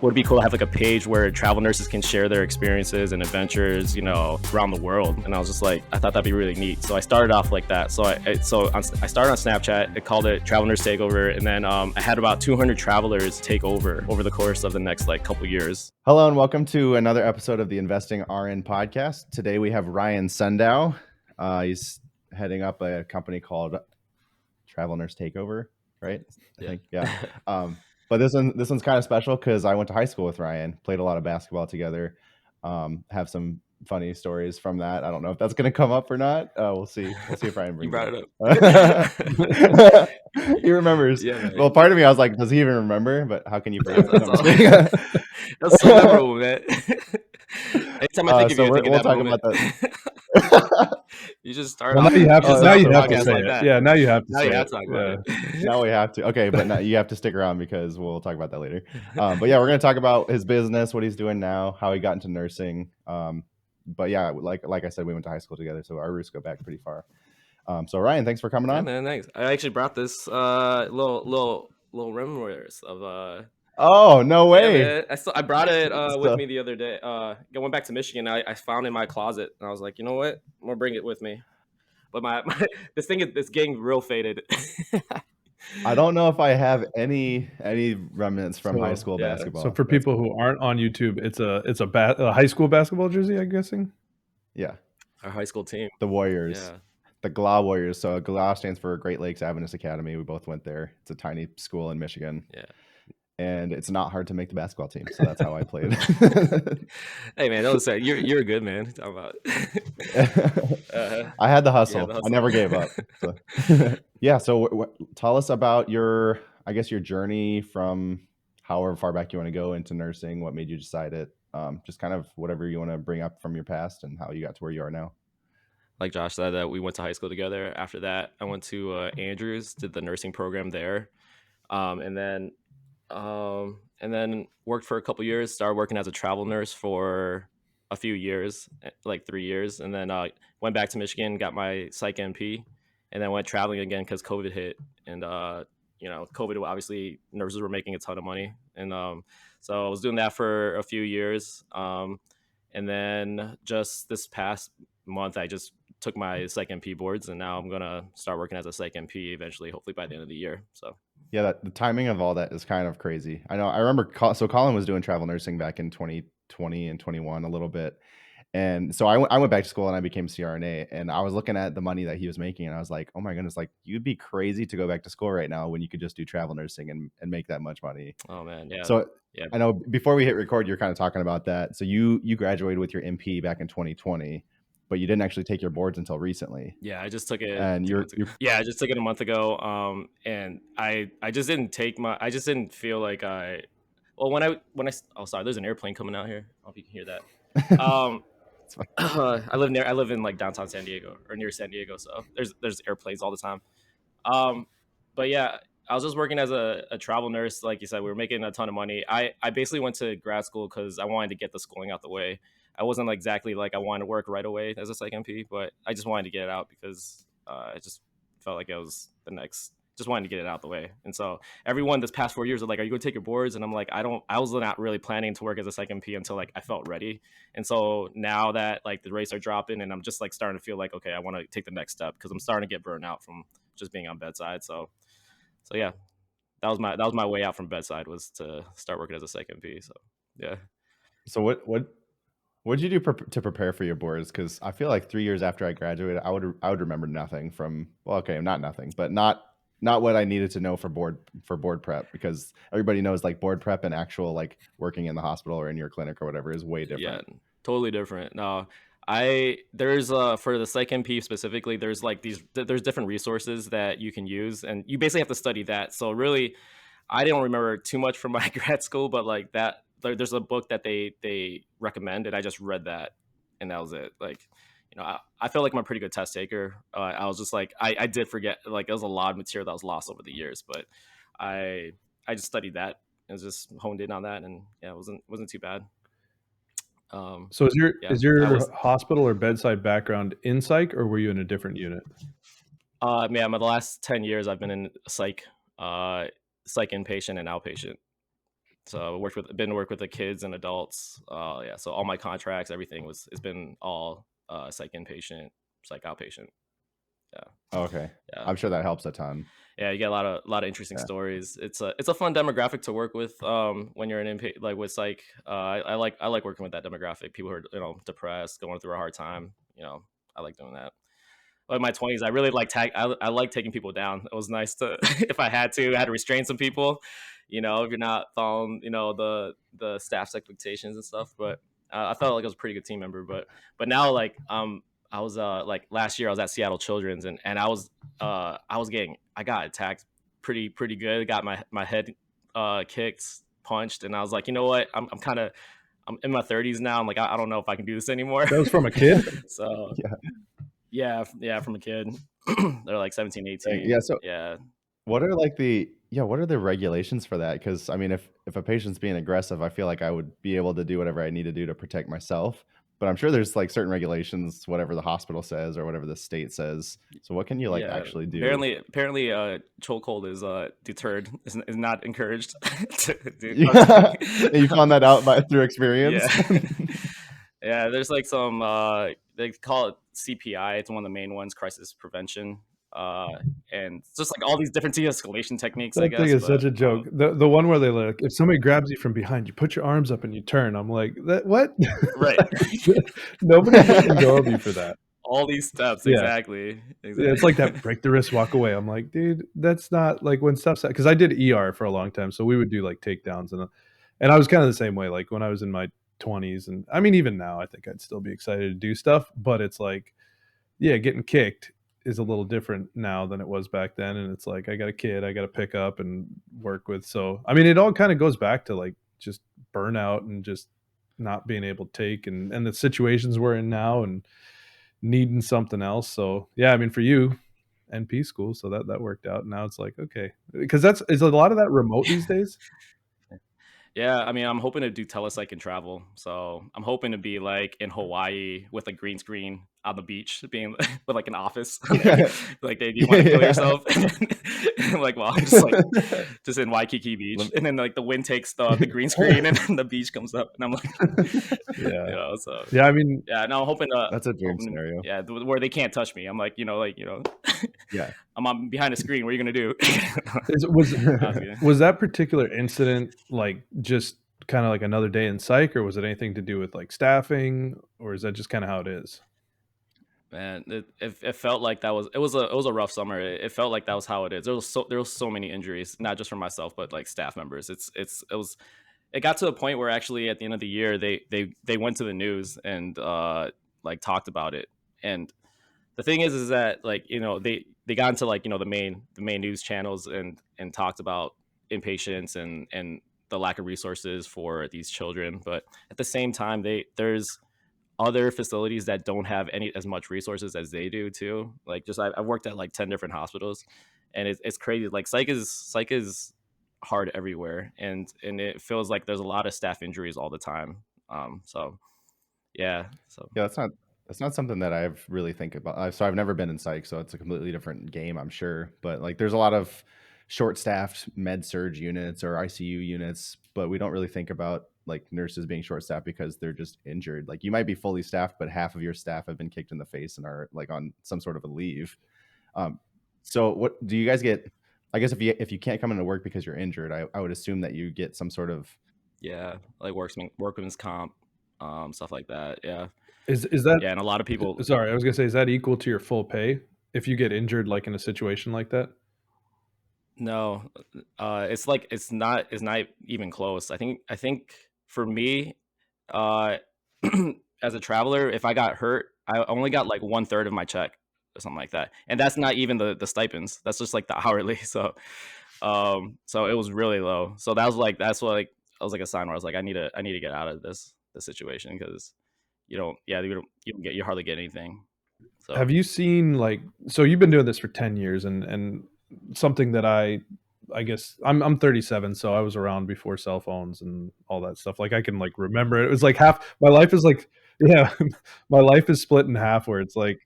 Would be cool to have like a page where travel nurses can share their experiences and adventures, around the world. And I was just like, I thought that'd be really neat. So I started off like that. So I started on Snapchat. I called it Travel Nurse Takeover, and then I had about 200 travelers take over the course of the next couple years. Hello and welcome to another episode of the Investing RN podcast. Today we have Ryan Sendow. He's heading up a company called Travel Nurse Takeover, right? I think, yeah. But this one's kind of special because I went to high school with Ryan, played a lot of basketball together, have some funny stories from that. I don't know if that's going to come up or not. We'll see. We'll see if Ryan brings it up. He remembers. Yeah, well, part of me, I was like, does he even remember? But how can you forget? That's so memorable, man. Anytime I think of you, we'll talk about that. You just start. Well, now you have to say it. That. Yeah, now you have to. Now you have to talk about it. Now we have to. Okay, but now you have to stick around because we'll talk about that later. But yeah, we're going to talk about his business, what he's doing now, how he got into nursing. But yeah, like I said, we went to high school together, so our roots go back pretty far. So Ryan, thanks for coming on. Man, thanks. I actually brought this little remembrance of. Oh, no way! Yeah, I brought it with me the other day. I went back to Michigan. I found it in my closet, and I was like, you know what? I'm gonna bring it with me. But my this getting real faded. I don't know if I have any remnants from high school basketball. So for people who aren't on YouTube, it's a high school basketball jersey, I'm guessing. Yeah, our high school team, the Warriors. Yeah. The GLA Warriors. So GLA stands for Great Lakes Adventist Academy. We both went there. It's a tiny school in Michigan. Yeah. And it's not hard to make the basketball team, so that's how I played. Hey man, don't say you're a good man. Talk about. I had the hustle. I never gave up. So. Yeah. So tell us about your journey from however far back you want to go into nursing. What made you decide it? Just kind of whatever you want to bring up from your past and how you got to where you are now. Like Josh said, that we went to high school together. After that, I went to Andrews, did the nursing program there, and then worked for a couple years, started working as a travel nurse for a few years, like 3 years. And then went back to Michigan, got my Psych NP, and then went traveling again because COVID hit. And, COVID, obviously nurses were making a ton of money. And so I was doing that for a few years. And then just this past month, I just took my Psych NP boards, and now I'm going to start working as a Psych NP eventually, hopefully by the end of the year. So. Yeah, the timing of all that is kind of crazy. I know. I remember. So Colin was doing travel nursing back in 2020 and 21 a little bit, and so I went back to school and I became CRNA. And I was looking at the money that he was making, and I was like, oh my goodness, like you'd be crazy to go back to school right now when you could just do travel nursing and make that much money. Oh man, yeah. So yeah, I know. Before we hit record, you're kind of talking about that. So you graduated with your MP back in 2020. But you didn't actually take your boards until recently. Yeah, I just took it. And I just took it a month ago. And I just didn't take I just didn't feel like sorry, there's an airplane coming out here. I hope you can hear that. I live in like downtown San Diego or near San Diego, so there's airplanes all the time. But yeah, I was just working as a travel nurse. Like you said, we were making a ton of money. I basically went to grad school because I wanted to get the schooling out the way. I wasn't exactly like I wanted to work right away as a Psych NP, but I just wanted to get it out because I just felt like it was just wanted to get it out the way. And so everyone this past 4 years are like, are you going to take your boards? And I'm like, I was not really planning to work as a Psych NP until like I felt ready. And so now that like the rates are dropping and I'm just like starting to feel like, okay, I want to take the next step because I'm starting to get burned out from just being on bedside. So yeah, that was my way out from bedside, was to start working as a Psych NP. So yeah. So what did you do to prepare for your boards? Because I feel like 3 years after I graduated, I would remember nothing from, well, okay, not nothing, but not what I needed to know for board prep, because everybody knows like board prep and actual like working in the hospital or in your clinic or whatever is way different. Yeah, totally different. No, there's for the Psych NP specifically, there's like there's different resources that you can use, and you basically have to study that. So really, I didn't remember too much from my grad school, but like that. There's a book that they recommend, and I just read that, and that was it. Like, I felt like I'm a pretty good test taker. I was just like, I did forget, like, there was a lot of material that was lost over the years, but I just studied that and just honed in on that, and yeah, it wasn't too bad. So is your hospital or bedside background in psych, or were you in a different unit? My the last 10 years I've been in psych inpatient and outpatient. So been work with the kids and adults. Yeah. So all my contracts, everything it's been all psych inpatient, psych outpatient. Yeah. Oh, okay. Yeah. I'm sure that helps a ton. Yeah, you get a lot of interesting stories. It's a fun demographic to work with when you're an like with psych. I like working with that demographic. People who are depressed, going through a hard time. I like doing that. But in my 20s, I really like I like taking people down. It was nice to if I had to restrain some people. If you're not following the staff's expectations and stuff. But I felt like I was a pretty good team member. But now I was like last year I was at Seattle Children's and I got attacked pretty good. Got my head kicked, punched, and I was like, you know what? I'm in my 30s now. I'm like, I don't know if I can do this anymore. That was from a kid? So yeah, from a kid. They're like 17, 18. Yeah. So yeah. What are the regulations for that? Because I mean, if a patient's being aggressive, I feel like I would be able to do whatever I need to do to protect myself. But I'm sure there's like certain regulations, whatever the hospital says or whatever the state says. So what can you actually do? Apparently, chokehold is deterred, is not encouraged. You found that out through experience. Yeah, there's like some they call it CPI. It's one of the main ones, crisis prevention. And it's just like all these different de-escalation techniques. That thing is such a joke. The one where they like, if somebody grabs you from behind, you put your arms up and you turn. I'm like, what? Right. Nobody's letting go of you for that. All these steps, exactly. Yeah, it's like that break the wrist, walk away. I'm like, dude, that's not like when stuff's because I did ER for a long time, so we would do like takedowns and I was kind of the same way. Like when I was in my 20s, and I mean even now, I think I'd still be excited to do stuff, but it's like, yeah, getting kicked is a little different now than it was back then. And it's like, I got a kid I got to pick up and work with. So, I mean, it all kind of goes back to like just burnout and just not being able to take and the situations we're in now and needing something else. So yeah, I mean, for you, NP school, so that worked out. Now it's like, okay, because is a lot of that remote these days. Yeah, I mean, I'm hoping to do telepsych and travel. So I'm hoping to be like in Hawaii with a green screen on the beach, being with like an office. Like, do you want to kill yourself? Like, well, I'm just in Waikiki Beach, and then like the wind takes the green screen, and then the beach comes up, and I'm like, so yeah, I mean, yeah, no, I'm hoping that's a dream scenario. Yeah, where they can't touch me. I'm like, yeah, I'm behind a screen. What are you gonna do? Was that particular incident like just kind of like another day in psych, or was it anything to do with like staffing, or is that just kind of how it is? Man, it felt like it was a rough summer. It felt like that was how it is. There was so many injuries, not just for myself, but like staff members. It got to a point where actually at the end of the year they went to the news and like talked about it. And the thing is that like they got into like the main news channels and talked about inpatients and the lack of resources for these children. But at the same time, there's other facilities that don't have as much resources as they do too. Like I've worked at like 10 different hospitals, and it's crazy. Like psych is hard everywhere, and it feels like there's a lot of staff injuries all the time. Yeah, that's not something that I've really think about. So I've never been in psych, so it's a completely different game, I'm sure. But like, there's a lot of short-staffed med surg units or ICU units, but we don't really think about like nurses being short-staffed because they're just injured. Like you might be fully staffed, but half of your staff have been kicked in the face and are like on some sort of a leave. So what do you guys get? I guess if you can't come into work because you're injured, I would assume that you get some sort of like workman's comp, stuff like that. Yeah. Is that and a lot of people. Sorry, I was gonna say, is that equal to your full pay if you get injured like in a situation like that? No, it's not even close. I think for me, as a traveler, if I got hurt, I only got like 1/3 of my check or something like that, and that's not even the stipends. That's just like the hourly. So it was really low. So that's what I was like a sign where I was like, I need to get out of this situation because you hardly get anything. So have you seen so you've been doing this for 10 years and something that I guess I'm 37, so I was around before cell phones and all that stuff. Like I can like remember it. It was like half my life is like, yeah, my life is split in half where it's like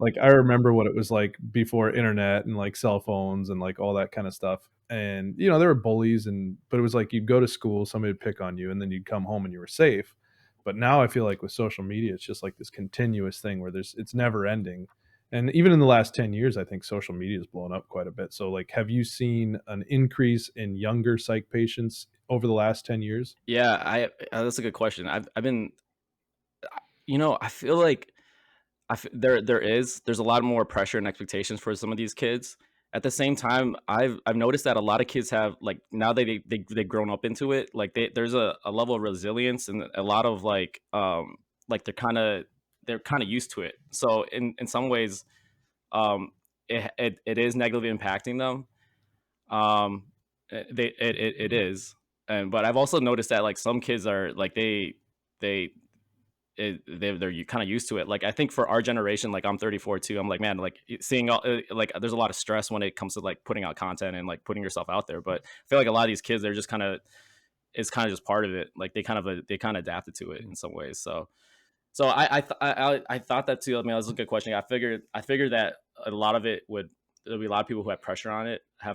Like I remember what it was like before internet and like cell phones and like all that kind of stuff. And you know, there were bullies but it was like you'd go to school, somebody would pick on you, and then you'd come home and you were safe. But now I feel like with social media, it's just like this continuous thing where it's never ending. And even in the last 10 years, I think social media has blown up quite a bit. So like, have you seen an increase in younger psych patients over the last 10 years? Yeah, that's a good question. I've been, I feel like there's a lot more pressure and expectations for some of these kids. At the same time, I've noticed that a lot of kids have, like, now they've grown up into it. Like there's a level of resilience and a lot of like they're kind of used to it. So in some ways, it is negatively impacting them. It is. But I've also noticed that, like, some kids are like they they're kind of used to it. Like, I think for our generation, like, I'm 34 too. I'm like, man, like, seeing all, like, there's a lot of stress when it comes to like putting out content and like putting yourself out there. But I feel like a lot of these kids, they're just kind of, it's kind of just part of it. Like they kind of adapted to it in some ways. So I thought that too. I mean, that was a good question. I figured that a lot of it there'll be a lot of people who have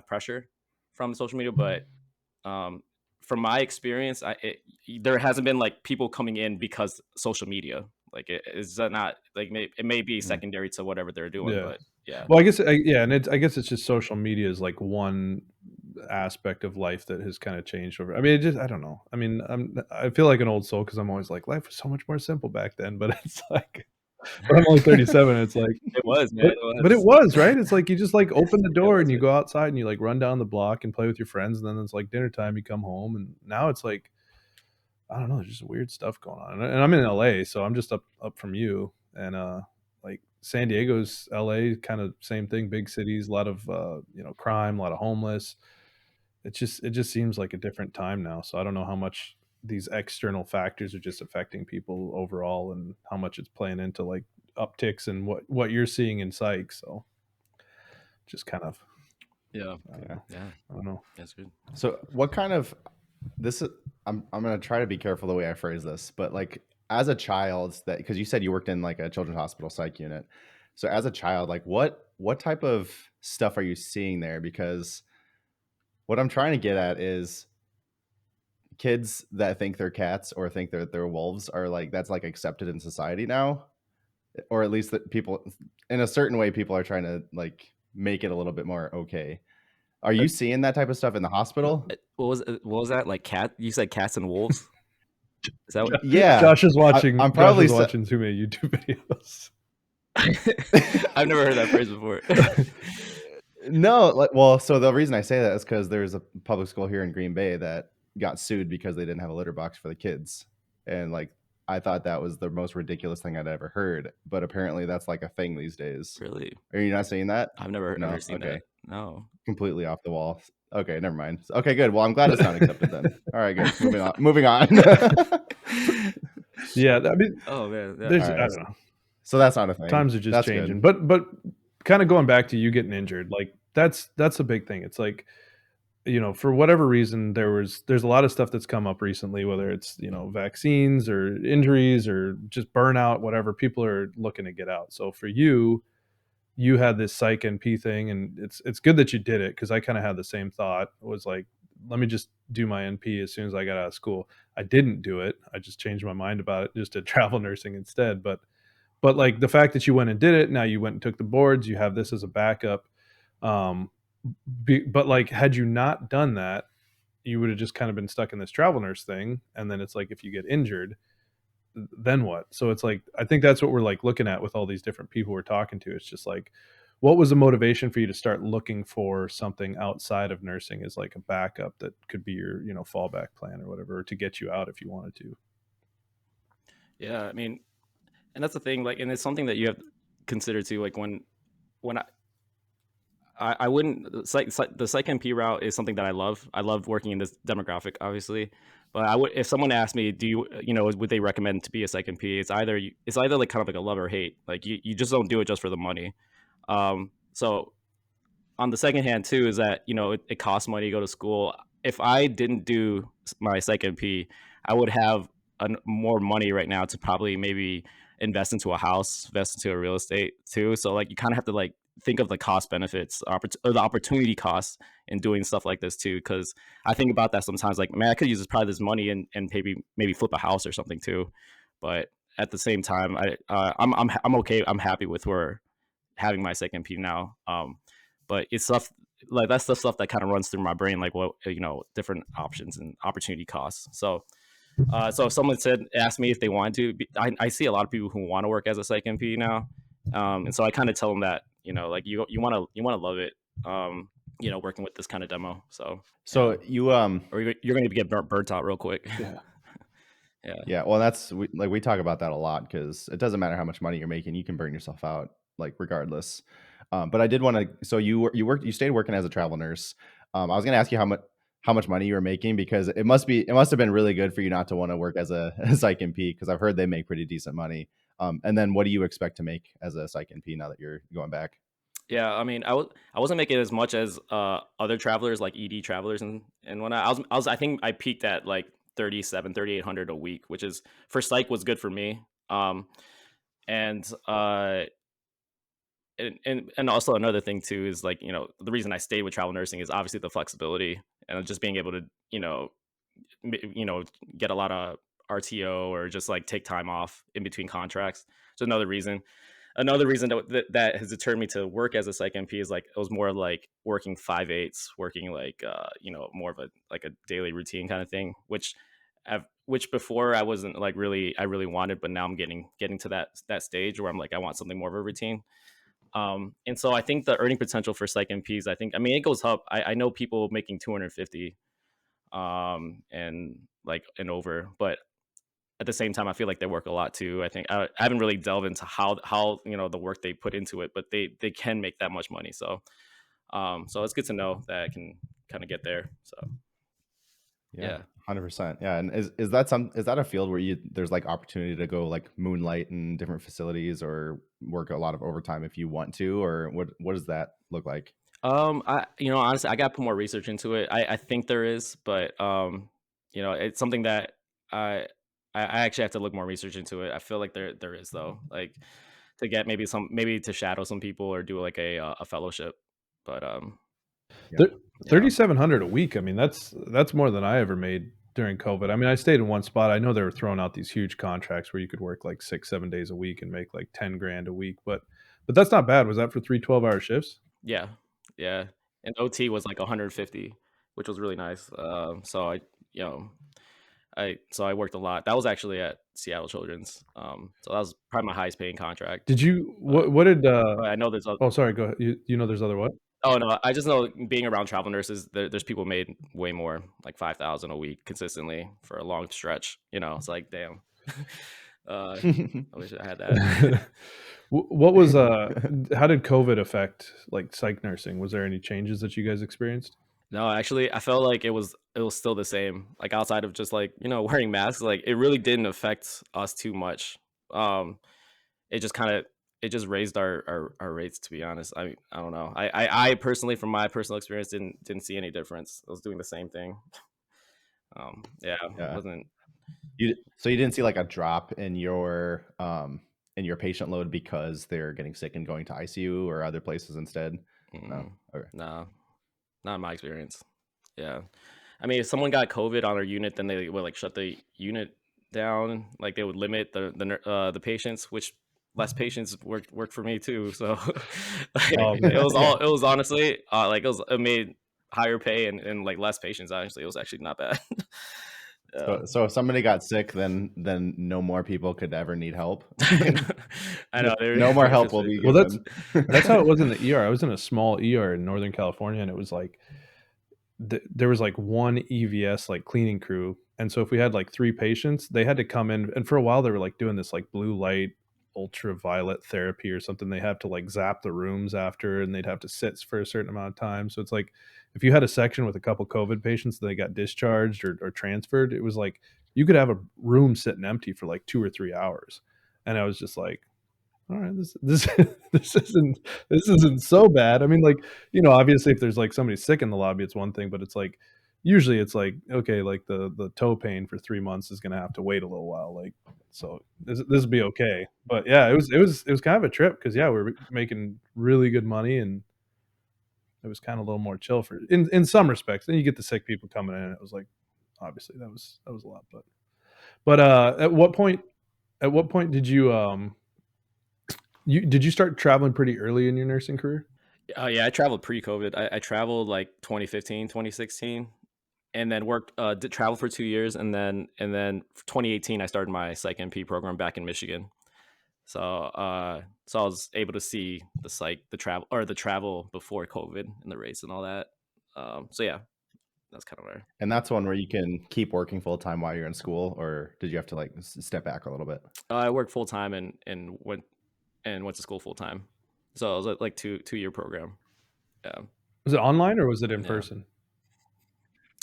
pressure from social media. But um, from my experience, there hasn't been like people coming in because social media. Like, it's not like, it may be secondary to whatever they're doing. Yeah. But yeah. Well, and I guess it's just social media is like one aspect of life that has kind of changed over. I mean, I don't know. I mean, I feel like an old soul because I'm always like, life was so much more simple back then. But it's like, but I'm only 37. It's like, It was, man. but it was, right? It's like you just like open the Yeah, door and was you it? go outside and you like run down the block and play with your friends, and then it's like dinner time. You come home, and now it's like, I don't know, there's just weird stuff going on. And I'm in LA, so I'm just up from you. And like San Diego's LA, kind of same thing, big cities, a lot of crime, a lot of homeless. It just seems like a different time now. So I don't know how much these external factors are just affecting people overall and how much it's playing into like upticks and what you're seeing in psych. So just kind of, Yeah. I don't know. That's good. So what kind of this is I'm gonna try to be careful the way I phrase this, but like as a child, that because you said you worked in like a children's hospital psych unit. So as a child, like what type of stuff are you seeing there? Because what I'm trying to get at is kids that think they're cats or think they're wolves are like that's like accepted in society now. Or at least that people in a certain way people are trying to like make it a little bit more okay. Are you seeing that type of stuff in the hospital? What was that, like? You said cats and wolves? Is that what? Yeah. Josh is watching. I'm Josh probably is watching too many YouTube videos. I've never heard that phrase before. No, like, well, so the reason I say that is because there's a public school here in Green Bay that got sued because they didn't have a litter box for the kids. And like I thought that was the most ridiculous thing I'd ever heard, but apparently that's like a thing these days. Really? Are you not seeing that? I've never No? seen Okay. that. No. Completely off the wall. Okay, never mind. Okay, good. Well, I'm glad it's not accepted then. All right, good. Moving on. Yeah, I mean, Oh man. Yeah. there's All right. I don't know. So that's not a thing. Times are just That's changing. good. But kind of going back to you getting injured, like that's a big thing. It's like, for whatever reason, there's a lot of stuff that's come up recently, whether it's, vaccines or injuries or just burnout, whatever. People are looking to get out. So for you had this Psych NP thing, and it's good that you did it, because I kind of had the same thought. It was like, let me just do my NP as soon as I got out of school. I didn't do it. I just changed my mind about it, just did travel nursing instead. But like the fact that you went and did it, now you went and took the boards, you have this as a backup. But like, had you not done that, you would have just kind of been stuck in this travel nurse thing. And then it's like, if you get injured, then what? So it's like, I think that's what we're like looking at with all these different people we're talking to. It's just like, what was the motivation for you to start looking for something outside of nursing as like a backup that could be your, fallback plan or whatever, or to get you out if you wanted to? Yeah. I mean, and that's the thing. Like, and it's something that you have to consider too. Like, when I wouldn't, the Psych NP route is something that I love. I love working in this demographic, obviously. But I would, if someone asked me, would they recommend to be a Psych NP? It's either like kind of like a love or hate. Like, you just don't do it just for the money. So on the second hand too, is that, it costs money to go to school. If I didn't do my Psych NP, I would have more money right now to probably maybe invest into a house, invest into a real estate too. So like you kind of have to like think of the cost benefits, or the opportunity costs in doing stuff like this too. Because I think about that sometimes, like, man, I could use this money and maybe flip a house or something too. But at the same time, I'm okay. I'm happy with where having my second P now. But it's stuff like that's the stuff that kind of runs through my brain, like what, different options and opportunity costs. So if someone asked me if they want to, I see a lot of people who want to work as a Psych NP now, and so I kind of tell them that, like you want to love it, working with this kind of demo. So you or you're going to get burnt out real quick. Yeah. Yeah, well, we talk about that a lot, because it doesn't matter how much money you're making, you can burn yourself out, like, regardless. But I did want to. So you stayed working as a travel nurse. I was going to ask you how much money you were making, because it must have been really good for you not to want to work as a Psych NP, because I've heard they make pretty decent money. And then what do you expect to make as a Psych NP now that you're going back? Yeah, I mean, I wasn't making as much as other travelers, like ED travelers and whatnot. I think I peaked at like 3,800 a week, which is for psych was good for me. And and also another thing too is, like, the reason I stayed with travel nursing is obviously the flexibility and just being able to get a lot of RTO, or just like take time off in between contracts. So another reason that has deterred me to work as a Psych NP is, like, it was more like working 5/8, working like more of a daily routine kind of thing, which before I wasn't like I really wanted, but now I'm getting to that stage where I'm like, I want something more of a routine. And so I think the earning potential for Psych NPs, I mean, it goes up. I know people making 250 and like and over, but at the same time, I feel like they work a lot too. I think I haven't really delved into how the work they put into it, but they can make that much money. So it's good to know that I can kind of get there. So Yeah, 100%. Yeah, and is that a field where there's like opportunity to go like moonlight in different facilities, or work a lot of overtime if you want to, or what does that look like? Honestly, I got to put more research into it. I think there is, but it's something that I I actually have to look more research into it. I feel like there is though, like, to get maybe to shadow some people or do like a fellowship, but Yeah. Thir yeah. 3,700 a week, I mean, that's more than I ever made during COVID. I mean, I stayed in one spot. I know they were throwing out these huge contracts where you could work like 6, 7 days a week and make like 10 grand a week, but that's not bad. Was that for 3 12-hour shifts? Yeah, yeah, and OT was like 150, which was really nice. So you know, I worked a lot. That was actually at Seattle Children's. So that was probably my highest paying contract. Did you But what did, I know there's other. oh, sorry, go ahead. You know there's other what? Oh no, I just know being around travel nurses, there's people made way more, like 5,000 a week consistently for a long stretch. It's like, damn. I wish I had that. What was, how did COVID affect, like, psych nursing? Was there any changes that you guys experienced? No, actually, I felt like it was still the same. Like, outside of just like wearing masks, like, it really didn't affect us too much. Um, it just kind of it just raised our rates. To be honest, I don't know. I personally, from my personal experience, didn't see any difference. I was doing the same thing. Yeah, it Yeah. wasn't. So you didn't see like a drop in your patient load because they're getting sick and going to ICU or other places instead? No. Okay. No, not in my experience. Yeah, I mean, if someone got COVID on our unit, then they would like shut the unit down. Like, they would limit the patients, which less patients worked for me too. So like, Oh, it was Yeah. all it was honestly like it made higher pay and like less patients. Honestly, it was actually not bad. Yeah. So if somebody got sick, then no more people could ever need help. I know No more they were help just will be well, given. that's how it was in the ER. I was in a small ER in Northern California, and it was like there was like one EVS like cleaning crew, and so if we had like 3 patients, they had to come in, and for a while they were like doing this like blue light ultraviolet therapy or something. They have to like zap the rooms after, and they'd have to sit for a certain amount of time. So it's like if you had a section with a couple COVID patients, they got discharged or transferred. It was like you could have a room sitting empty for like 2 or 3 hours, and I was just like, all right, this this isn't so bad. I mean, like, obviously if there's like somebody sick in the lobby, it's one thing, but it's like, usually it's like, okay, like the toe pain for 3 months is gonna have to wait a little while, like, so this will be okay. But yeah, it was kind of a trip because yeah, we were making really good money, and it was kind of a little more chill for in some respects. Then you get the sick people coming in, and it was like, obviously that was a lot. But at what point did you start traveling pretty early in your nursing career? Yeah, I traveled pre-COVID. I traveled like 2015, 2016, and then worked did travel for 2 years, and then 2018 I started my Psych NP program back in Michigan. So I was able to see the travel before COVID and the rates and all that. So yeah, that's kind of where And that's one where you can keep working full time while you're in school, or did you have to like step back a little bit? I worked full time and went to school full time. So it was like two-year program. Yeah, Was it online or was it in yeah. person?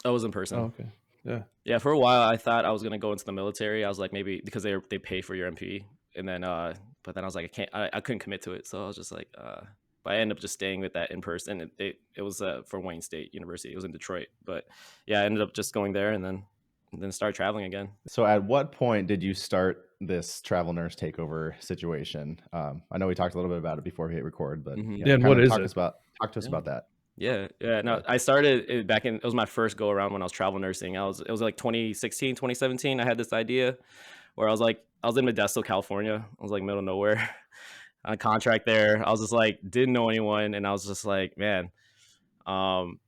I was in Oh, person. okay. Yeah. Yeah, for a while I thought I was gonna go into the military. I was like, maybe because they pay for your MP, and then but then I was like, I couldn't commit to it, so I was just like, but I ended up just staying with that in person. It was for Wayne State University. It was in Detroit, but yeah, I ended up just going there and then start traveling again. So at what point did you start this travel nurse takeover situation? I know we talked a little bit about it before we hit record, but Mhm. Yeah, and kind what of is talk it? to us Yeah. about that. Yeah. No, I started it back in, it was my first go around when I was travel nursing. It was like 2016, 2017. I had this idea where I was in Modesto, California. I was like middle of nowhere on contract there. I was just like, didn't know anyone. And I was just like, man, um,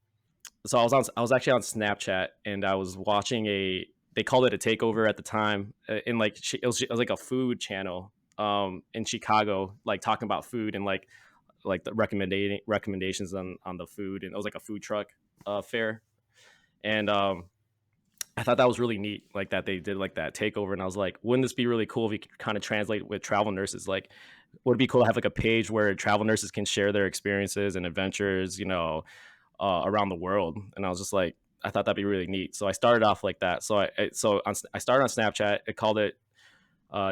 so I was actually on Snapchat and I was watching they called it a takeover at the time in like, it was like a food channel, in Chicago, like talking about food and like the recommendations on the food, and it was like a food truck fair, and I thought that was really neat, like that they did like that takeover, and I was like, wouldn't this be really cool if you could kind of translate with travel nurses? Like, would it be cool to have like a page where travel nurses can share their experiences and adventures, around the world? And I was just like, I thought that'd be really neat, so I started off like that. I started on Snapchat. I called it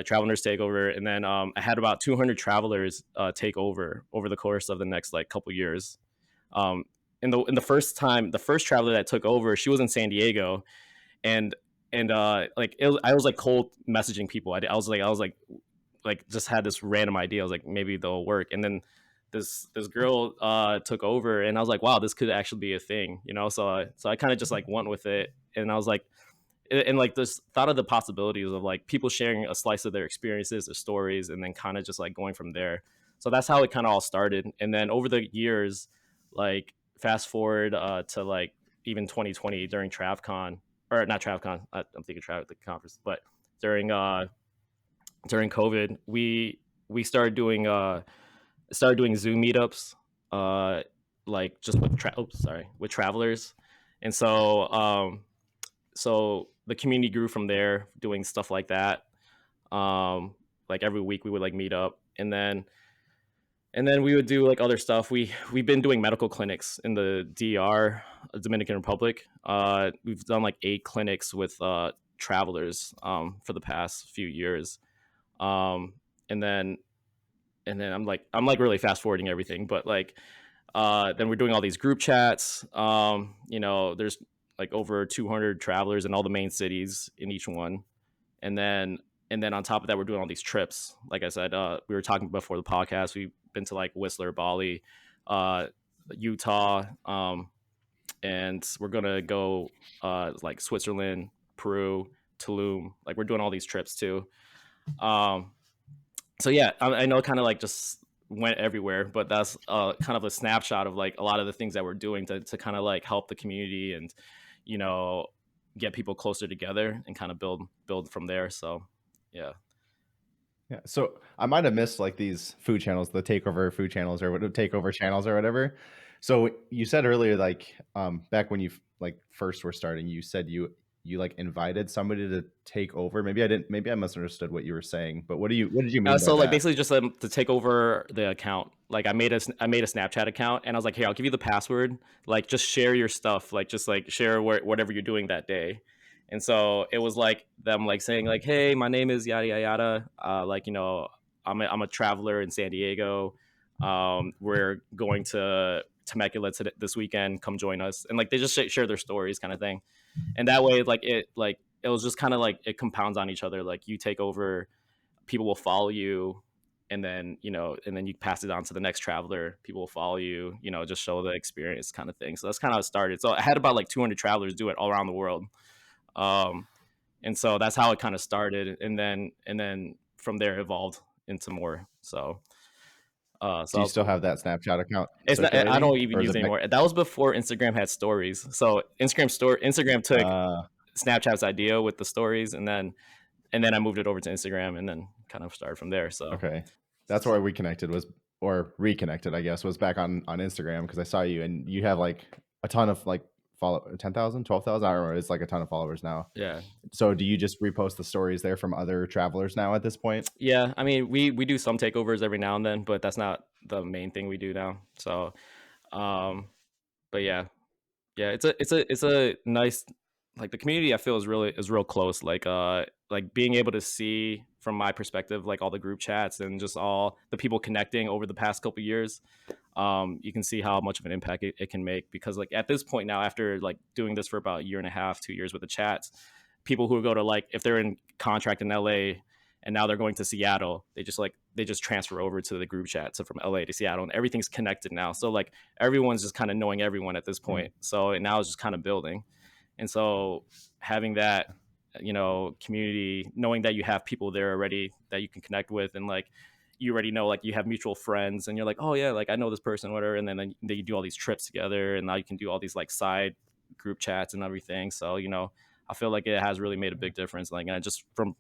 Travel Nurse Takeover, and then I had about 200 travelers take over the course of the next like couple years. Um, the first traveler that took over, she was in San Diego, and I was like cold messaging people. I was like just had this random idea. I was like, maybe they'll work, and then this girl took over, and I was like, wow, this could actually be a thing, So I kind of just like went with it, and I was like, and like this thought of the possibilities of like people sharing a slice of their experiences, their stories, and then kind of just like going from there. So that's how it kind of all started. And then over the years, like fast forward to like even 2020 during TravCon, or not TravCon, I'm thinking the conference, but during during COVID, we started doing Zoom meetups, uh, like just with travelers, and so the community grew from there, doing stuff like that. Like every week we would like meet up, and then we would do like other stuff. We've been doing medical clinics in the DR, Dominican Republic. We've done like 8 clinics with travelers for the past few years. Um, and then I'm like really fast forwarding everything, but like then we're doing all these group chats. There's like over 200 travelers in all the main cities in each one, and then on top of that, we're doing all these trips. Like I said, we were talking before the podcast. We've been to like Whistler, Bali, uh, Utah, and we're gonna go like Switzerland, Peru, Tulum. Like we're doing all these trips too. Um, so yeah, I know kind of like just went everywhere, but that's kind of a snapshot of like a lot of the things that we're doing to kind of like help the community and you know get people closer together and kind of build from there. So yeah. Yeah. So I might have missed like these food channels, the takeover food channels or takeover channels or whatever. So you said earlier, like back when you like first were starting, you said you like invited somebody to take over. Maybe I misunderstood what you were saying, but what did you mean by So like that? basically just to take over the account. Like I made a Snapchat account and I was like, hey, I'll give you the password. Like just share your stuff. Like just like share whatever you're doing that day. And so it was like them like saying like, hey, my name is yada yada yada. I'm a traveler in San Diego. We're going to Temecula this weekend, come join us. And like they just share their stories kind of thing. And that way it was just kind of like it compounds on each other. Like you take over, people will follow you, and then and then you pass it on to the next traveler, people will follow you, just show the experience kind of thing. So that's kind of how it started. So I had about like 200 travelers do it all around the world. And so that's how it kind of started, and then from there evolved into more. So Do you still have that Snapchat account it's not, I circulating, don't even or is use it it anymore. That was before Instagram had stories. So Instagram took Snapchat's idea with the stories, and then I moved it over to Instagram, and then kind of started from there. So okay, that's where we connected or reconnected, I guess, was back on Instagram, because I saw you and you have like a ton of like follow 10,000, 12,000. I don't remember. It's like a ton of followers now. yeah. So do you just repost the stories there from other travelers now at this point? Yeah, I mean, we do some takeovers every now and then, but that's not the main thing we do now. So, but yeah, it's a nice, like the community I feel is real close. Like being able to see from my perspective, like all the group chats and just all the people connecting over the past couple years. You can see how much of an impact it can make, because like at this point now, after like doing this for about a year and a half, 2 years with the chats, people who go to, like, if they're in contract in LA and now they're going to Seattle, they just transfer over to the group chat. So from LA to Seattle, and everything's connected now. So like everyone's just kind of knowing everyone at this point. So now it's just kind of building. And so having that, community, knowing that you have people there already that you can connect with, and like you already know, like you have mutual friends, and you're like, oh yeah, like I know this person, whatever. And then you do all these trips together, and now you can do all these like side group chats and everything. So I feel like it has really made a big difference. Like, and just from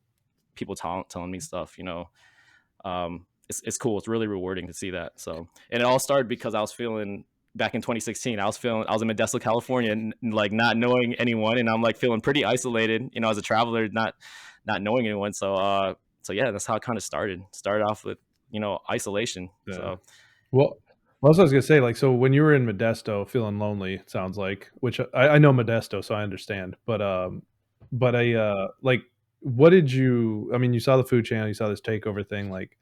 people telling me stuff, it's cool. It's really rewarding to see that. So, and it all started because I was feeling, back in 2016, I was in Modesto, California, and like not knowing anyone, and I'm like feeling pretty isolated, as a traveler, not knowing anyone. So yeah, that's how it kind of started off with, isolation. Yeah. So Well, also I was gonna say, like, so when you were in Modesto feeling lonely, it sounds like, which I know Modesto, so I understand. But like, what did you? I mean, you saw the food channel, you saw this takeover thing. Like,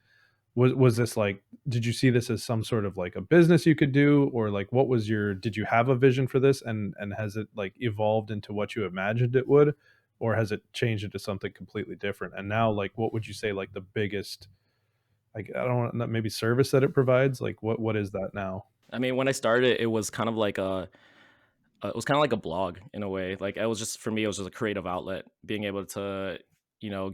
was this like? Did you see this as some sort of like a business you could do, or like, what was your? Did you have a vision for this, and has it like evolved into what you imagined it would, or has it changed into something completely different? And now, like, what would you say like the biggest, like, I don't know, maybe service that it provides? Like, what is that now? I mean, when I started, it was kind of like it was kind of like a blog in a way. Like it was just, for me, it was just a creative outlet, being able to,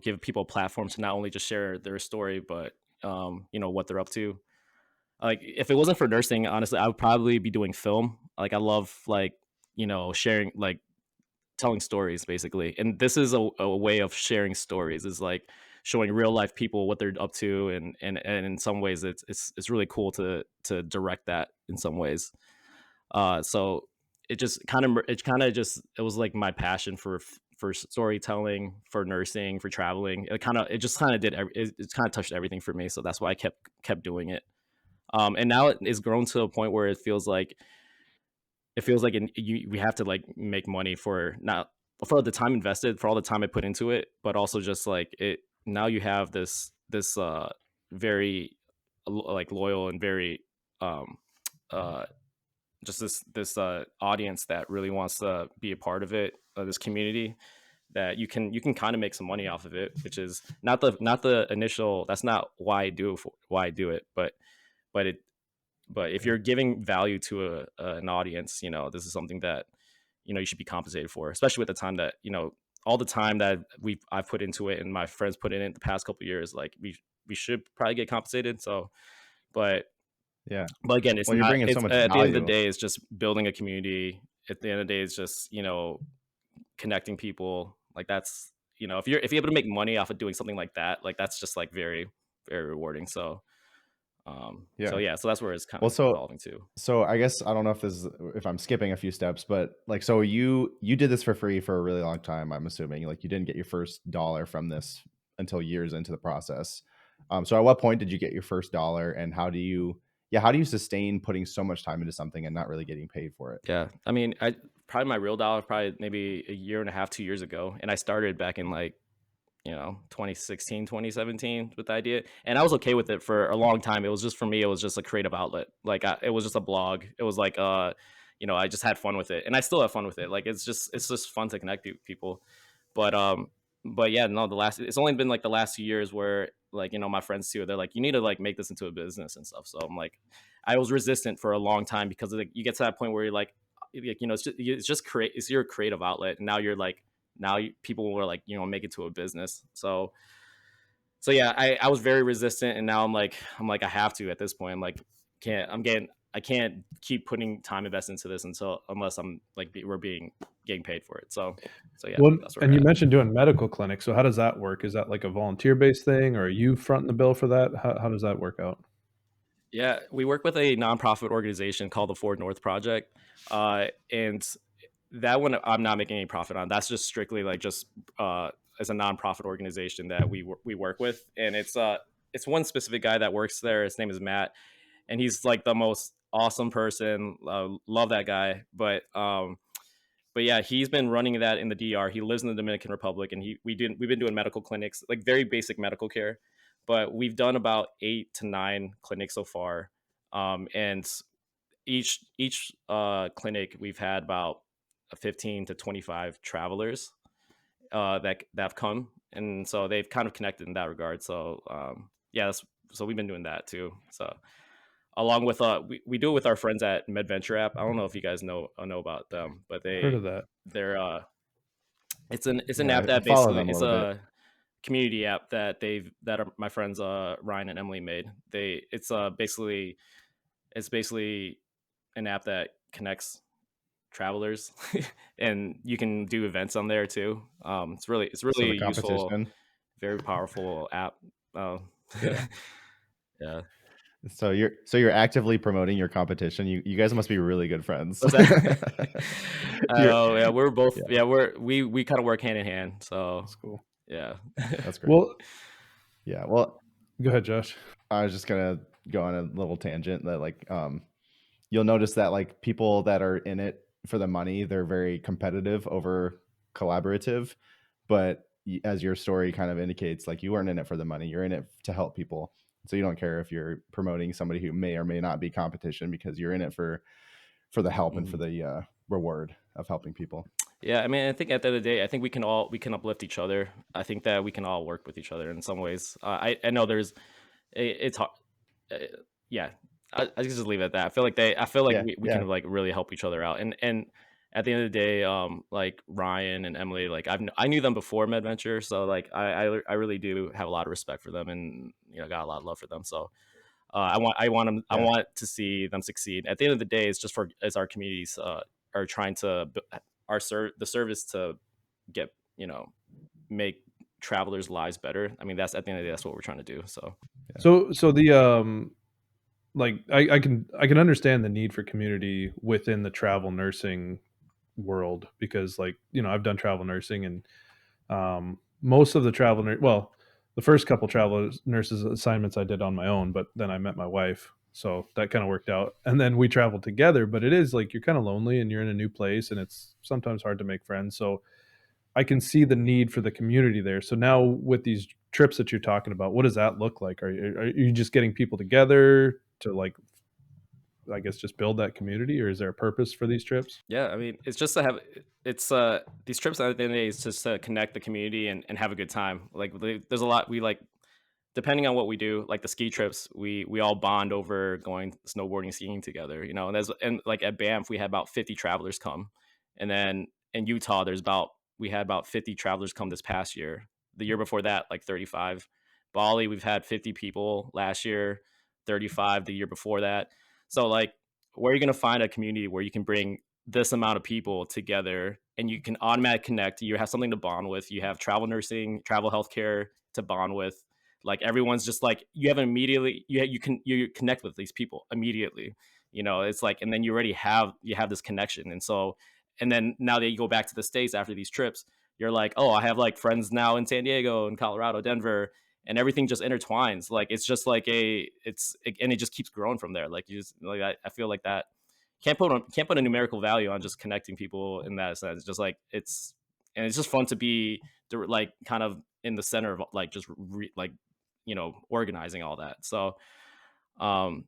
give people a platform to not only just share their story, but what they're up to. Like if it wasn't for nursing, honestly, I would probably be doing film. Like I love, like, sharing, like telling stories basically. And this is a way of sharing stories, is like showing real life people what they're up to. And in some ways it's really cool to direct that in some ways. So it was like my passion for storytelling, for nursing, for traveling. It just kind of it kind of touched everything for me. So that's why I kept doing it. And now it is grown to a point where we have to like make money for, not for the time invested, for all the time I put into it, but also just like it. Now you have this very like loyal and very um uh just this audience that really wants to be a part of it, this community, that you can kind of make some money off of it, which is not the initial. That's not why I do it, but it but if you're giving value to an audience, this is something that you should be compensated for, especially with the time that all the time that I've put into it, and my friends put in it the past couple of years. Like we should probably get compensated. So, but Yeah. again, it's Well, you're not. bringing so It's much at the end of the value. day, it's just building a community. At the end of the day, it's just connecting people. Like that's if you're able to make money off of doing something like that, like that's just like very, very rewarding. So Yeah. so that's where it's kind Well, of so evolving to. so I guess I don't know if I'm skipping a few steps, but like, so you did this for free for a really long time, I'm assuming. Like you didn't get your first dollar from this until years into the process. So at what point did you get your first dollar, and how do you sustain putting so much time into something and not really getting paid for it? Yeah, I mean, I probably my real dollar probably maybe a year and a half, 2 years ago, and I started back in like 2016, 2017 with the idea. And I was okay with it for a long time. It was just, for me, it was just a creative outlet. Like it was just a blog. It was like, I just had fun with it, and I still have fun with it. Like it's just fun to connect with people. But yeah, no, it's only been like the last few years where, like, my friends too, they're like, you need to like make this into a business and stuff. So I'm like, I was resistant for a long time because like you get to that point where you're like, it's your creative outlet, and now you're like, people will like, make it to a business. So yeah, I was very resistant, and now I'm like, I have to at this point. I'm like, I can't keep putting time invest into this unless I'm like, we're getting paid for it. So yeah, Well, that's where and we're you at. mentioned doing medical clinics. So how does that work? Is that like a volunteer based thing, or are you fronting the bill for that? How does that work out? Yeah, we work with a nonprofit organization called the Ford North Project, and that one I'm not making any profit on. That's just strictly like just as a nonprofit organization that we work with, and it's one specific guy that works there. His name is Matt, and he's like the most awesome person. Love that guy, but yeah, he's been running that in the DR. He lives in the Dominican Republic, and we've been doing medical clinics, like very basic medical care, but we've done about 8 to 9 clinics so far, and each clinic we've had about 15 to 25 travelers that have come, and so they've kind of connected in that regard. So yeah, so we've been doing that too. So along with we do it with our friends at MedVenture app. I don't know if you guys know about them, but Heard of that? they're it's an Yeah, app I that follow basically, them a it's little bit. a community app that are my friends Ryan and Emily made. It's basically an app that connects travelers and you can do events on there too. It's So really the useful, competition. very powerful app. uh, Yeah. yeah. So you're actively promoting your competition. You guys must be really good friends. What's that? You're Oh yeah, we're both, yeah, yeah, we kind of work hand in hand, so That's cool. yeah. that's great. Well, Yeah. Well, go ahead, Josh. I was just gonna go on a little tangent that like you'll notice that like people that are in it for the money, they're very competitive over collaborative. But as your story kind of indicates, like you weren't in it for the money, you're in it to help people. So you don't care if you're promoting somebody who may or may not be competition because you're in it for the help and for Mhm. the reward of helping people. Yeah, I mean, I think at the end of the day, I think we can uplift each other. I think that we can all work with each other in some ways. I know it's hard. uh, yeah, I just leave it at that. I feel like Yeah, we yeah, can like really help each other out. And at the end of the day, like Ryan and Emily, like I knew them before MedVenture, so like I really do have a lot of respect for them, and got a lot of love for them. So I yeah. want to see them succeed. At the end of the day, it's just for as our communities are trying to the service to get make travelers' lives better. I mean, that's at the end of the day, that's what we're trying to do. So So the like I can understand the need for community within the travel nursing world because like I've done travel nursing and most of the well, the first couple travel nurses assignments I did on my own, but then I met my wife, so that kind of worked out, and then we traveled together. But it is like you're kind of lonely and you're in a new place, and it's sometimes hard to make friends. So I can see the need for the community there. So now with these trips that you're talking about, what does that look like? Are you just getting people together to like, I guess, just build that community, or is there a purpose for these trips? yeah, I mean, it's just to have it's these trips at the end of the day is just to connect the community and have a good time. Like there's a lot we like, depending on what we do, like the ski trips, we all bond over going snowboarding, skiing together, and like at Banff, we had about 50 travelers come, and then in Utah, we had about 50 travelers come this past year. The year before that, like 35. Bali, we've had 50 people last year, 35 the year before that. So like, where are you going to find a community where you can bring this amount of people together and you can automatically connect? You have something to bond with. You have travel nursing, travel healthcare to bond with. Like everyone's just like, you have immediately you connect with these people immediately. It's like, and then you have this connection. And so, and then now that you go back to the States after these trips, you're like, oh, I have like friends now in San Diego and Colorado, Denver, and everything just intertwines. Like it's just like and it just keeps growing from there. Like you just like, I feel like that can't put a numerical value on just connecting people in that sense. Just like it's just fun to be like kind of in the center of like just organizing all that. So um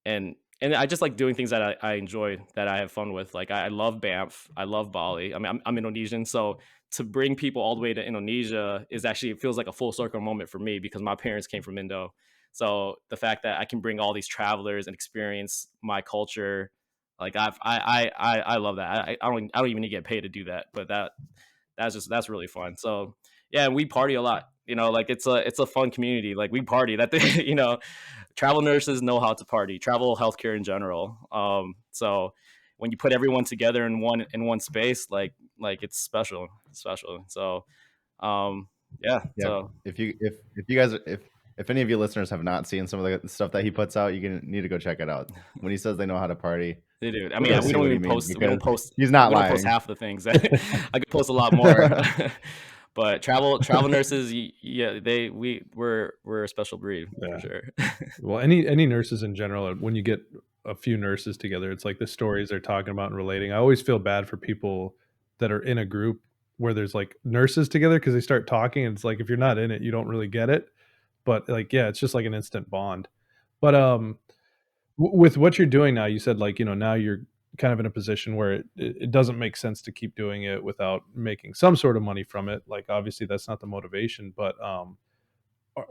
and I just like doing things that I enjoy, that I have fun with. Like I love Banff, I love Bali. I mean, I'm Indonesian, so to bring people all the way to Indonesia is actually, it feels like a full circle moment for me, because my parents came from Indo. So the fact that I can bring all these travelers and experience my culture, like I love that. I don't even need to get paid to do that, but that's really fun. So yeah, and we party a lot. Like it's a fun community. Like we party. Travel nurses know how to party. Travel healthcare in general. So when you put everyone together in one space, like it's special. It's special. So yeah. Yeah. So If you guys if any of you listeners have not seen some of the stuff that he puts out, you need to go check it out. When he says they know how to party, they do. I go mean, we see don't what he even means, post. We don't because post. he's not We don't post lying. half the things. I could post a lot more. But travel nurses, yeah, we're a special breed for sure. Well, any nurses in general, when you get a few nurses together, it's like the stories they're talking about and relating. I always feel bad for people that are in a group where there's like nurses together, because they start talking and it's like, if you're not in it, you don't really get it. But like, yeah, it's just like an instant bond. But with what you're doing now, you said like, now you're kind of in a position where it doesn't make sense to keep doing it without making some sort of money from it. Like obviously that's not the motivation, but are,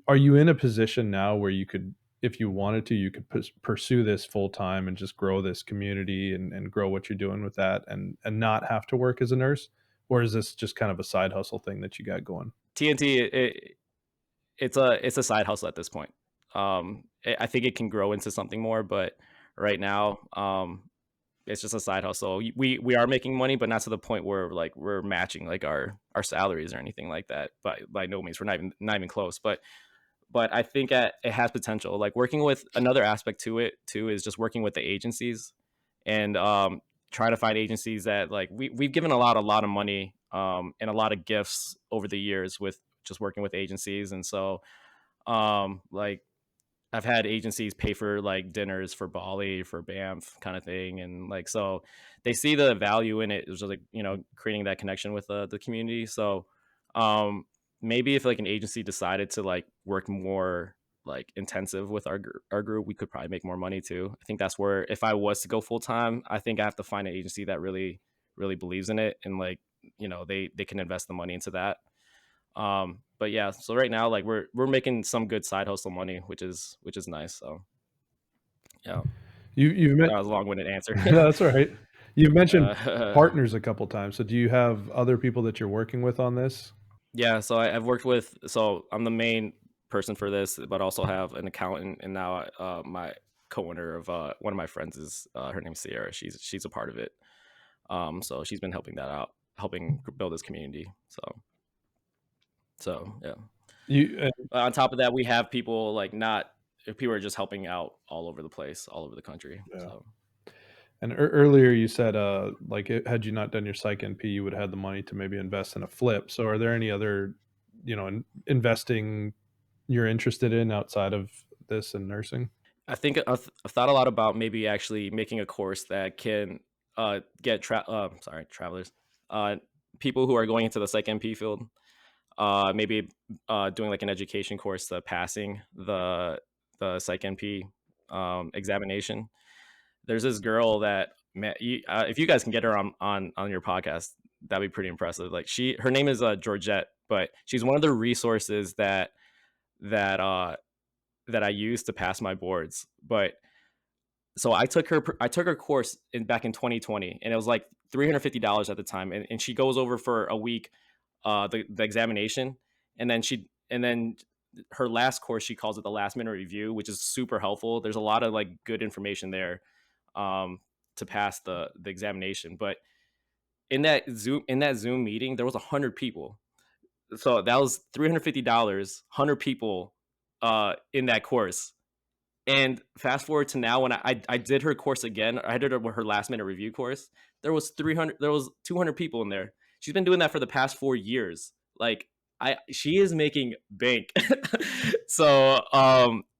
are you in a position now where you could, if you wanted to, you could pursue this full time and just grow this community and grow what you're doing with that, and not have to work as a nurse? Or is this just kind of a side hustle thing that you got going? TNT, it's a side hustle at this point. I think it can grow into something more, but right now, it's just a side hustle. We are making money, but not to the point where like we're matching like our salaries or anything like that. But by no means, we're not even close. But I think it has potential. Like working with, another aspect to it too is just working with the agencies, and trying to find agencies that, like, we've given a lot of money and a lot of gifts over the years with just working with agencies. And so like I've had agencies pay for like dinners for Bali, for Banff kind of thing. And like, so they see the value in it. It was just like, creating that connection with the community. So um, maybe if like an agency decided to like work more like intensive with our group, we could probably make more money too. I think that's where, if I was to go full time, I think I have to find an agency that really, really believes in it. And like, they can invest the money into that. But yeah, so right now, like we're making some good side hustle money, which is nice. So yeah, You've met that was a long-winded answer. No, that's all right. You've mentioned uh, partners a couple times. So do you have other people that you're working with on this? yeah, so I've worked with, so I'm the main person for this, but also have an accountant, and now my co-owner of one of my friends is, her name's Sierra. She's a part of it. So she's been helping that out, helping build this community. So yeah. You On top of that, we have people like, not, if people are just helping out all over the place, all over the country. Yeah. So And earlier you said, like, had you not done your Psych NP, you would have had the money to maybe invest in a flip. So are there any other, investing you're interested in outside of this and nursing? I think I've thought a lot about maybe actually making a course that can get travelers, uh, people who are going into the Psych NP field, maybe doing like an education course to passing the Psych NP examination. There's this girl that, man, if you guys can get her on your podcast, that'd be pretty impressive. Like, her name is Georgette, but she's one of the resources that uh that I use to pass my boards. But so I took her course back in 2020, and it was like $350 at the time, and she goes over for a week, the examination, and then her last course, she calls it the last minute review, which is super helpful. There's a lot of like good information there um to pass the examination. But in that Zoom meeting, there was 100 people. So that was $350, 100 people in that course. And fast forward to now, when I did her course again, I did her last minute review course. There was 200 people in there. She's been doing that for the past 4 years. Like, she is making bank. So